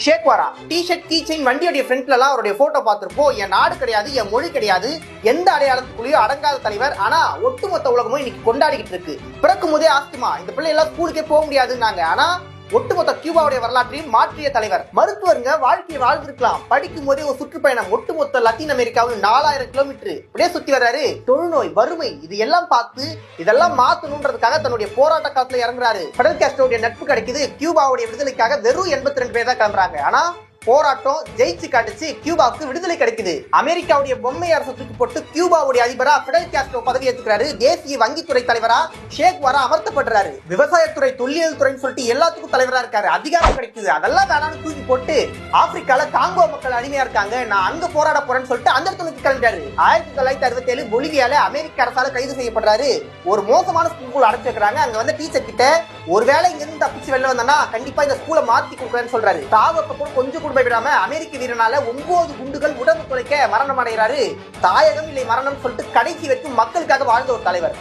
ஷேக்வாரா T-shirt key chain வண்டியோட ஃப்ரண்ட்ல எல்லாம் அவருடைய போட்டோ பார்த்திருப்போம். என் நாடு கிடையாது, என் மொழி கிடையாது, எந்த அடையாளத்துக்குள்ளேயோ அடங்காத தலைவர். ஆனா ஒட்டுமொத்த உலகமும் இன்னைக்கு கொண்டாடிக்கிட்டு இருக்கு. பிறக்கும் போதே ஆஸ்துமா, இந்த பிள்ளை எல்லாம் ஸ்கூலுக்கே போக முடியாதுன்னாங்க. ஆனா ஒட்டுமொத்த கியூபாவுடைய வரலாற்றையும் மாற்றிய தலைவர். மருத்துவருங்க வாழ்க்கையை வாழ்ந்திருக்கலாம். படிக்கும் போதே ஒரு சுற்றுப்பயணம் ஒட்டுமொத்த லத்தீன் அமெரிக்காவும் 4000 கிலோமீட்டர் இப்படியே சுத்தி வர்றாரு. தொழுநோய், வறுமை இது எல்லாம் பார்த்து இதெல்லாம் மாத்தணும்ன்றதுக்காக தன்னுடைய போராட்ட காலத்துல இறங்குறாரு. பிடல் காஸ்ட்ரோவுடைய நட்பு கிடைக்குது. கியூபாவுடைய விடுதலைக்காக வெறும் 82 பேர் தான் கிளம்புறாங்க. ஆனா போராட்டம் ஜெயிச்சு காட்டுச்சு. கியூபாவுக்கு விடுதலை கிடைக்குது. அமெரிக்காவுடைய பொம்மை அரசு தூக்கி போட்டு கியூபாவுடைய அதிபரா பிடல் காஸ்ட்ரோ பதவி ஏற்றுக்கிறாரு. தேசிய வங்கித்துறை தலைவரா ஷேக்வாரா அமர்த்தப்படுறாரு. விவசாயத்துறை, தொல்லியல் துறைன்னு சொல்லிட்டு எல்லாத்துக்கும் தலைவரா இருக்காரு. அதிகாரம் கிடைக்குது. அதெல்லாம் வேணாம்னு தூக்கி போட்டு ஆப்பிரிக்கால காங்கோ மக்கள் அடிமையா இருக்காங்க, நான் அங்க போராட போறேன்னு சொல்லிட்டு அந்த இடத்துல கிளம்பிட்டாரு. 1967 பொலிவியால அமெரிக்க அரசால கைது செய்யப்படுறாரு. ஒரு மோசமான ஸ்கூல் அடைச்சு வைக்கிறாங்க. அங்க வந்து டீச்சர் கிட்ட ஒருவேளை இங்க இருந்து தப்பிச்சு வெளில வந்தா கண்டிப்பா இந்த ஸ்கூலை மாத்தி கொடுக்குறேன்னு சொல்றாரு. தாவப்ப கொஞ்சம் கூட விடாம அமெரிக்க வீரனால 9 குண்டுகள் உடம்பு குலைக்க மரணம் அடைகிறாரு. தாயகம் இல்லை மரணம் சொல்லிட்டு கடைசி வரைக்கும் மக்களுக்காக வாழ்ந்த ஒரு தலைவர்.